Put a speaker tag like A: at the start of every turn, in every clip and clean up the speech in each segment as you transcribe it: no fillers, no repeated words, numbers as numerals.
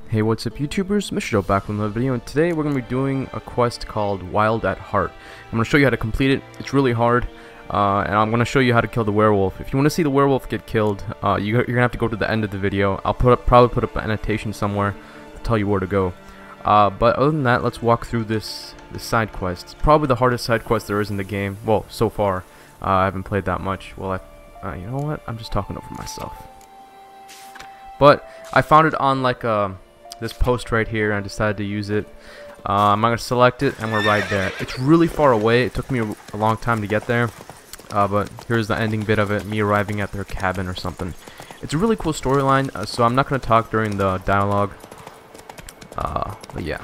A: Hey, what's up YouTubers, MrJubbleTv back with another video, and today we're going to be doing a quest called Wild at Heart. I'm going to show you how to complete it. It's really hard, and I'm going to show you how to kill the werewolf. If you want to see the werewolf get killed, you're going to have to go to the end of the video. I'll probably put up an annotation somewhere to tell you where to go. But other than that, let's walk through this side quest. It's probably the hardest side quest there is in the game, well, so far. I haven't played that much. Well, you know what? I'm just talking over myself. But I found it on like this post right here, and I decided to use it. I'm going to select it, and we're right there. It's really far away. It took me a long time to get there, but here's the ending bit of it, me arriving at their cabin or something. It's a really cool storyline, so I'm not going to talk during the dialogue. But yeah,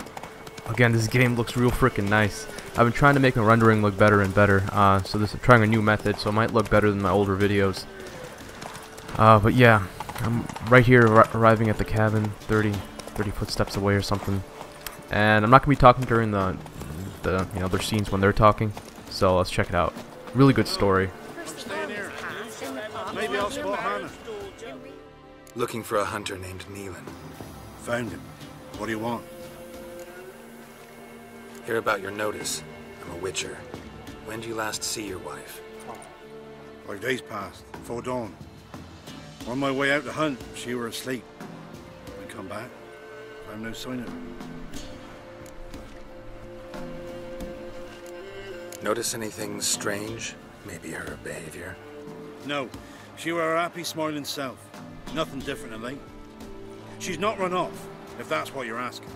A: again, this game looks real freaking nice. I've been trying to make the rendering look better and better, so I'm trying a new method, so it might look better than my older videos. But yeah, I'm right here arriving at the cabin, 30 footsteps away or something, and I'm not gonna be talking during the their scenes when they're talking, so let's check it out. Really good story.
B: Maybe I'll spot Hannah.
C: Looking for a hunter named Neelan.
B: Found him. What do you want?
C: Hear about your notice. I'm a witcher. When did you last see your wife?
B: 5 days passed, before dawn. On my way out to hunt, she were asleep. I come back, found no sign of her.
C: Notice anything strange? Maybe her behavior?
B: No, she were her happy, smiling self. Nothing different than late. She's not run off, if that's what you're asking.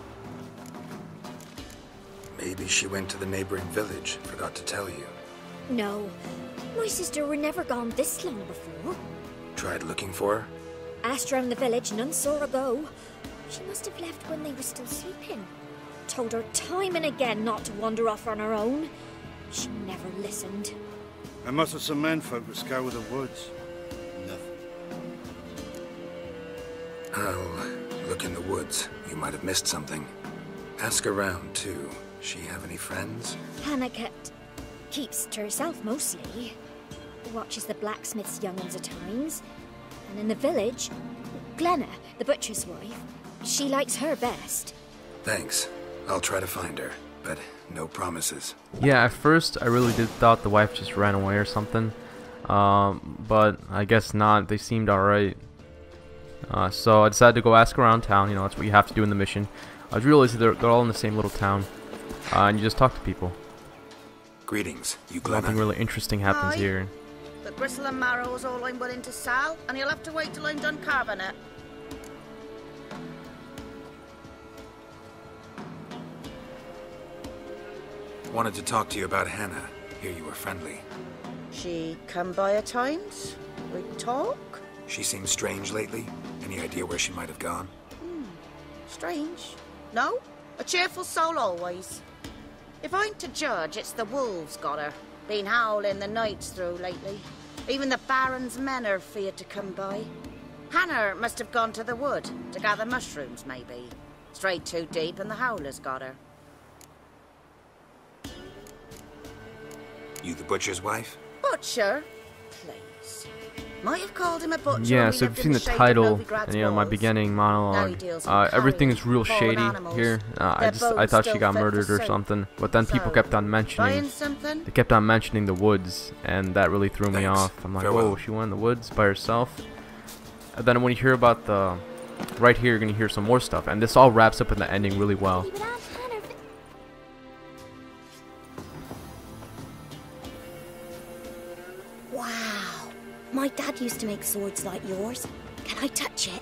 C: Maybe she went to the neighboring village, forgot to tell you.
D: No, my sister were never gone this long before.
C: Tried looking for her?
D: Asked round the village, none saw her go. She must have left when they were still sleeping. Told her time and again not to wander off on her own. She never listened.
B: I must have some menfolk that scour the woods. Nothing.
C: I'll look in the woods. You might have missed something. Ask around, too. She have any friends?
D: Hannah keeps to herself mostly. Watches the blacksmith's young'uns at times. And in the village, Glenna, the butcher's wife, she likes her best.
C: Thanks. I'll try to find her, but no promises.
A: Yeah, at first I really thought the wife just ran away or something, but I guess not. They seemed alright. So I decided to go ask around town. You know, that's what you have to do in the mission. I realized they're all in the same little town, and you just talk to people.
C: Greetings, you Glenna.
A: Nothing really interesting happens here.
E: The gristle and marrow is all I'm willing to sell, and you'll have to wait till I'm done carving it.
C: Wanted to talk to you about Hannah. Hear you were friendly.
E: She come by at times. We talk.
C: She seems strange lately. Any idea where she might have gone?
E: Strange. No, a cheerful soul always. If I'm to judge, it's the wolves got her. Been howling the nights through lately. Even the Baron's men are feared to come by. Hannah must have gone to the wood to gather mushrooms, maybe. Strayed too deep and the howlers got her.
C: You the butcher's wife?
E: Butcher? Please. Might have called him a butcher.
A: Yeah, so if you've seen the title and my beginning monologue, everything is real shady here. I thought she got murdered or something, but then people kept on mentioning. They kept on mentioning the woods, and that really threw me off. I'm like, whoa, she went in the woods by herself. And then when you hear about the right here, you're gonna hear some more stuff, and this all wraps up in the ending really well.
D: Wow, my dad used to make swords like yours. Can I touch it?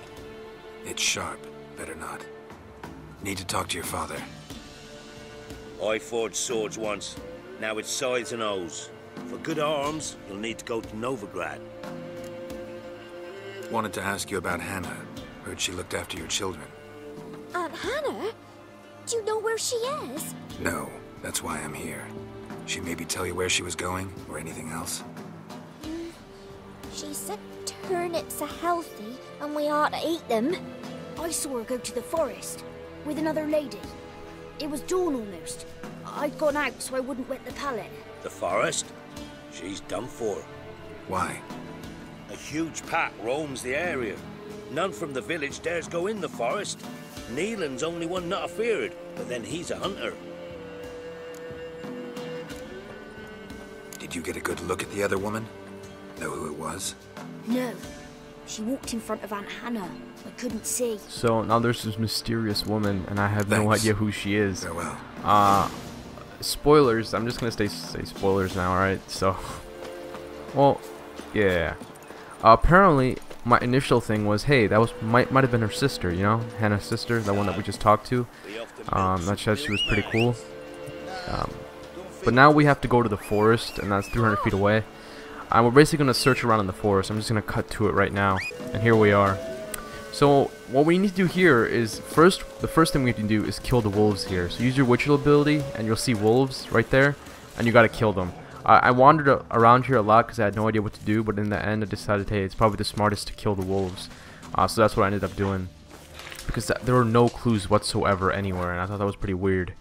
C: It's sharp. Better not. Need to talk to your father.
F: I forged swords once. Now it's sides and O's. For good arms, you'll need to go to Novigrad.
C: Wanted to ask you about Hannah. Heard she looked after your children.
D: Aunt Hannah? Do you know where she is?
C: No, that's why I'm here. She maybe tell you where she was going, or anything else?
D: She said turnips are healthy and we ought to eat them.
G: I saw her go to the forest with another lady. It was dawn almost. I'd gone out so I wouldn't wet the pallet.
F: The forest? She's done for.
C: Why?
F: A huge pack roams the area. None from the village dares go in the forest. Neelan's only one not afeared, but then he's a hunter.
C: Did you get a good look at the other woman? Know who it was?
G: No. She walked in front of Aunt Hannah. I couldn't see.
A: So now there's this mysterious woman, and I have no
C: Thanks.
A: idea who she is.
C: Farewell.
A: Spoilers. I'm just gonna say spoilers now, alright? So, well, yeah. Apparently, my initial thing was, hey, that might have been her sister, you know, Hannah's sister, the one that we just talked to. That said, she was pretty cool. But now we have to go to the forest, and that's 300 feet away. We're basically gonna search around in the forest. I'm just gonna cut to it right now, and here we are. So what we need to do here is the first thing we need to do is kill the wolves here. So use your witcher ability, and you'll see wolves right there, and you gotta kill them. I wandered around here a lot because I had no idea what to do, but in the end I decided, hey, it's probably the smartest to kill the wolves. So that's what I ended up doing, because there were no clues whatsoever anywhere, and I thought that was pretty weird.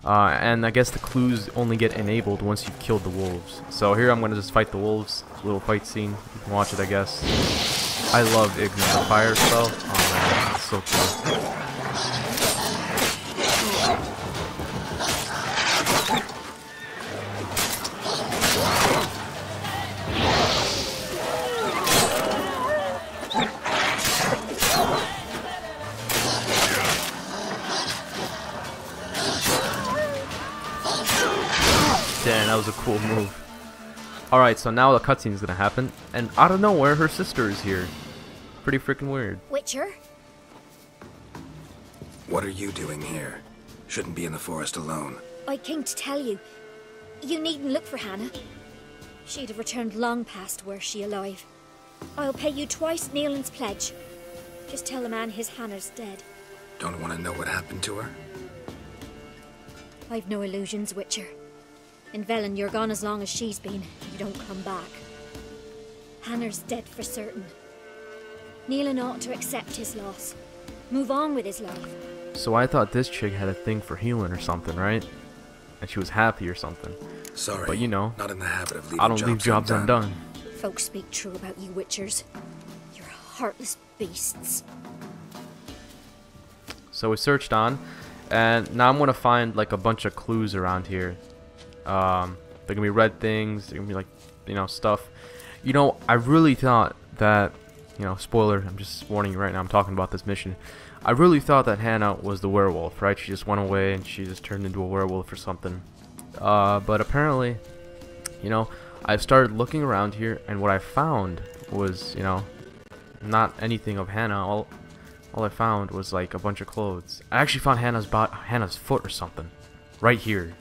A: And I guess the clues only get enabled once you've killed the wolves. So here I'm gonna just fight the wolves. Little fight scene. You can watch it, I guess. I love Ignite, the fire spell. Oh man, it's so cool. Damn, that was a cool move. Alright, so now the cutscene is gonna happen, and out of nowhere, her sister is here. Pretty freaking weird.
D: Witcher?
C: What are you doing here? Shouldn't be in the forest alone.
D: I came to tell you. You needn't look for Hannah. She'd have returned long past were she alive. I'll pay you twice Neelan's pledge. Just tell the man his Hannah's dead.
C: Don't want to know what happened to her?
D: I've no illusions, Witcher. In Velen, you're gone as long as she's been. You don't come back. Hannah's dead for certain. Neelan ought to accept his loss. Move on with his life.
A: So I thought this chick had a thing for healing or something, right? And she was happy or something.
C: Sorry,
A: but you know,
C: not in the habit of leaving
A: I don't leave jobs undone.
D: Folks speak true about you, Witchers. You're heartless beasts.
A: So we searched on, and now I'm gonna find like a bunch of clues around here. They're gonna be red things. They're gonna be like, you know, stuff. You know, I really thought that, you know, spoiler. I'm just warning you right now. I'm talking about this mission. I really thought that Hannah was the werewolf, right? She just went away and she just turned into a werewolf or something. But apparently, you know, I've started looking around here, and what I found was, you know, not anything of Hannah. All I found was like a bunch of clothes. I actually found Hannah's foot or something, right here.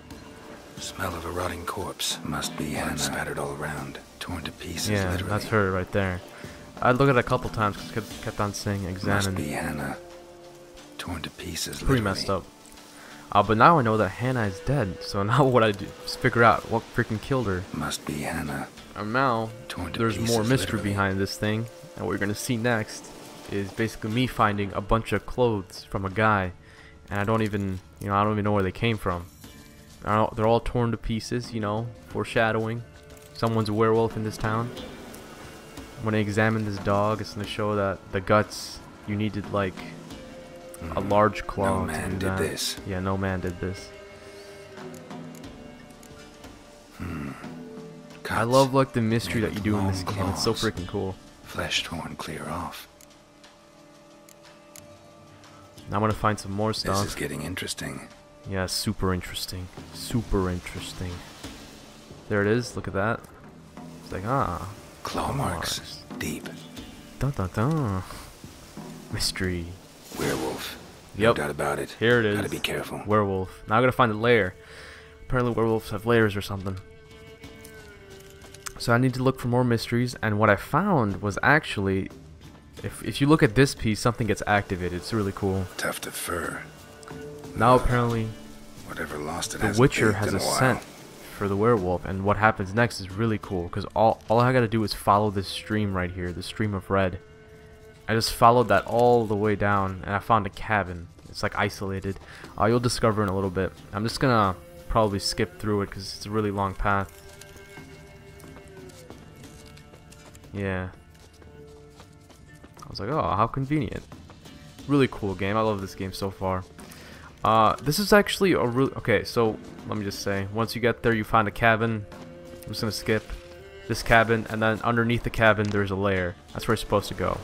C: Smell of a rotting corpse. Must be Hannah. Spattered all around, torn to pieces.
A: Yeah,
C: literally.
A: that's her right there. I'd look at it a couple times because it kept on saying examine.
C: Must be Hannah. Torn to pieces.
A: Pretty
C: literally.
A: messed up. But now I know that Hannah is dead. So now what I do is figure out what freaking killed her.
C: Must be Hannah.
A: And now
C: Torn to
A: there's
C: pieces,
A: more mystery
C: literally.
A: behind this thing, and what you're gonna see next is basically me finding a bunch of clothes from a guy, and I don't even know where they came from. They're all torn to pieces, you know, foreshadowing. Someone's a werewolf in this town. When I examine this dog, it's gonna show that the guts, you needed like a large claw.
C: No man
A: to do
C: did
A: that.
C: this.
A: Yeah, no man did this. I love like the mystery that you do in this game. It's so freaking cool.
C: Flesh torn clear off.
A: Now I'm gonna find some more stuff.
C: This is getting interesting.
A: Yeah, super interesting. Super interesting. There it is. Look at that. It's like,
C: Claw marks. Deep.
A: Dun dun dun. Mystery.
C: Werewolf.
A: Yep.
C: No doubt about it.
A: Here it is.
C: Gotta be careful.
A: Werewolf. Now I gotta find a lair. Apparently werewolves have lairs or something. So I need to look for more mysteries, and what I found was actually, if you look at this piece, something gets activated. It's really cool.
C: Tuft of fur.
A: Now apparently
C: Whatever lost it
A: the
C: hasn't
A: Witcher
C: bathed
A: has
C: in
A: a
C: while.
A: scent for the werewolf, and what happens next is really cool, because all I gotta do is follow this stream right here, the stream of red. I just followed that all the way down, and I found a cabin. It's like isolated. You'll discover in a little bit. I'm just gonna probably skip through it because it's a really long path. Yeah. I was like, oh, how convenient. Really cool game. I love this game so far. This is actually a really... Okay, so let me just say, once you get there, you find a cabin. I'm just going to skip this cabin, and then underneath the cabin, there's a lair. That's where you're supposed to go.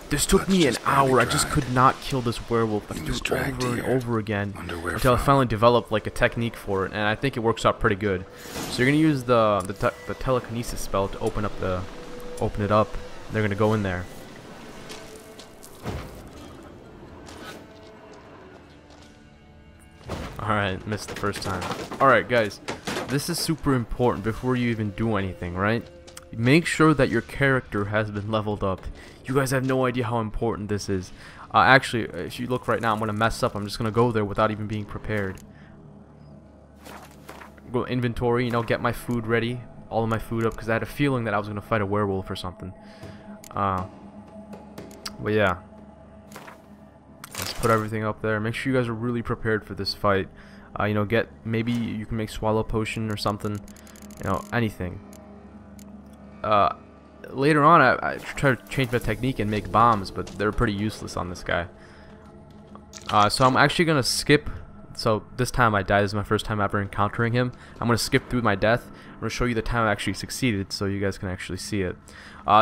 A: This took me an hour. I just could not kill this werewolf. I do it over and over again until I finally developed like a technique for it, and I think it works out pretty good. So you're gonna use the telekinesis spell to open it up. They're gonna go in there. Alright, missed the first time. Alright guys, this is super important before you even do anything, right? Make sure that your character has been leveled up. You guys have no idea how important this is. Actually, if you look right now, I'm going to mess up. I'm just going to go there without even being prepared. Go inventory, you know, get my food ready. All of my food up, because I had a feeling that I was going to fight a werewolf or something. But yeah. Let's put everything up there. Make sure you guys are really prepared for this fight. You know, maybe you can make swallow potion or something. You know, anything. Later on, I try to change my technique and make bombs, but they're pretty useless on this guy. So I'm actually gonna skip. So this time I died. This is my first time ever encountering him. I'm gonna skip through my death. I'm gonna show you the time I actually succeeded, so you guys can actually see it.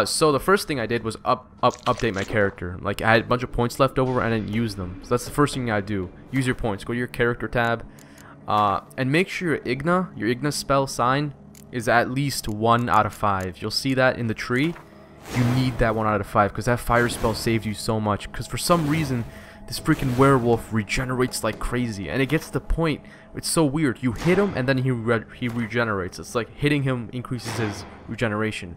A: So the first thing I did was update my character. Like, I had a bunch of points left over and I didn't use them. So that's the first thing I do. Use your points. Go to your character tab, and make sure your Igna spell sign is at least 1 out of 5. You'll see that in the tree. You need that 1 out of 5 because that fire spell saves you so much. Because for some reason, this freaking werewolf regenerates like crazy, and it gets to the point. It's so weird. You hit him and then he regenerates. It's like hitting him increases his regeneration,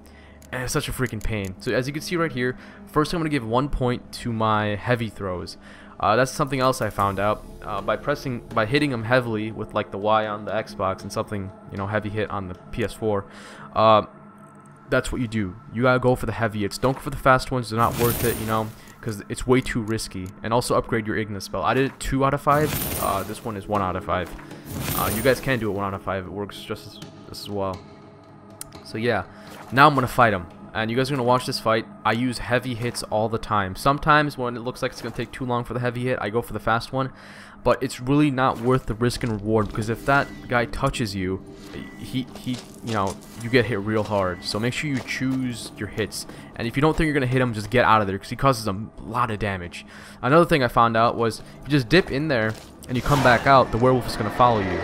A: and it's such a freaking pain. So as you can see right here, first I'm gonna give 1 point to my heavy throws. That's something else I found out by hitting him heavily with like the Y on the Xbox and something, you know, heavy hit on the PS4. That's what you do. You gotta go for the heavy hits. Don't go for the fast ones. They're not worth it, you know, because it's way too risky. And also upgrade your Igna spell. I did it 2 out of 5. This one is 1 out of 5. You guys can do it 1 out of 5. It works just as well. So yeah, now I'm gonna fight him. And you guys are going to watch this fight. I use heavy hits all the time. Sometimes when it looks like it's going to take too long for the heavy hit, I go for the fast one. But it's really not worth the risk and reward, because if that guy touches you, you know, you get hit real hard. So make sure you choose your hits. And if you don't think you're going to hit him, just get out of there, because he causes a lot of damage. Another thing I found out was, if you just dip in there and you come back out, the werewolf is going to follow you.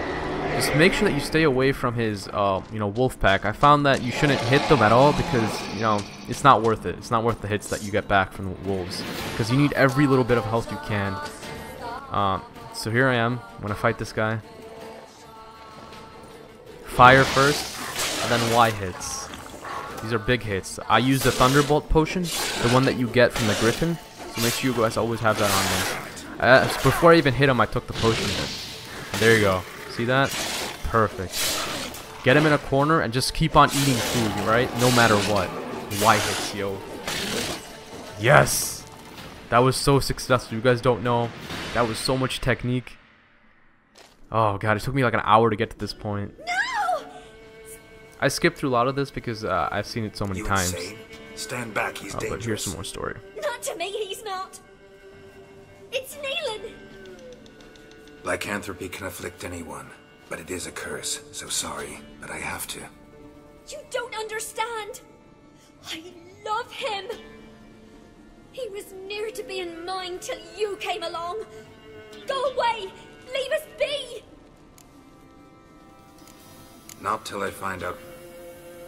A: Just make sure that you stay away from his, you know, wolf pack. I found that you shouldn't hit them at all because, you know, it's not worth it. It's not worth the hits that you get back from the wolves, because you need every little bit of health you can. So here I am. I'm gonna fight this guy. Fire first, and then Y hits. These are big hits. I use the Thunderbolt potion, the one that you get from the Griffin. So make sure you guys always have that on me. Before I even hit him, I took the potion. There you go. See that? Perfect. Get him in a corner and just keep on eating food, right? No matter what. Y hits, yo. Yes! That was so successful. You guys don't know. That was so much technique. Oh god, it took me like an hour to get to this point.
G: No!
A: I skipped through a lot of this because I've seen it so many times.
C: Stand back, he's dangerous.
A: But here's some more story.
D: Not to me, he's not. It's Neelan.
C: Lycanthropy can afflict anyone, but it is a curse, so sorry, but I have to.
D: You don't understand. I love him. He was near to being mine till you came along. Go away. Leave us be.
C: Not till I find out.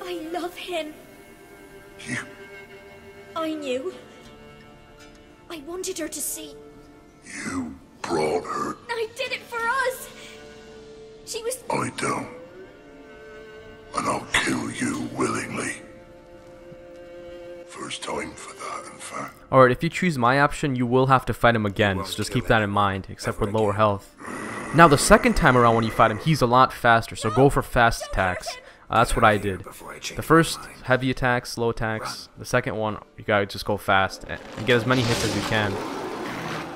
D: I love him.
B: You...
D: I knew. I wanted her to see.
B: You brought her.
D: I did it for us. She was...
B: I don't. And I'll kill you willingly. First time for that, in fact.
A: Alright, if you choose my option, you will have to fight him again, so just keep that in mind, except with lower health. Now, the second time around when you fight him, he's a lot faster, so go for fast attacks. That's what I did. The first, heavy attacks, slow attacks. The second one, you gotta just go fast and get as many hits as you can.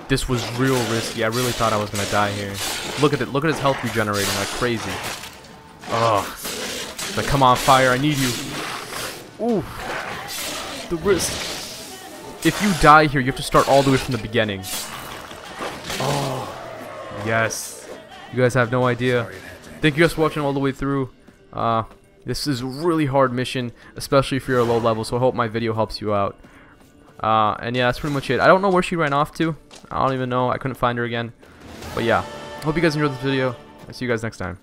A: This was real risky. I really thought I was gonna die here. Look at it. Look at his health regenerating like crazy. Ugh. Like, come on, fire. I need you. Ooh. The risk. if you die here, you have to start all the way from the beginning. Oh, yes. You guys have no idea. Thank you guys for watching all the way through. This is a really hard mission, especially if you're a low level, so I hope my video helps you out. And yeah, that's pretty much it. I don't know where she ran off to. I don't even know. I couldn't find her again. But yeah, hope you guys enjoyed this video. I'll see you guys next time.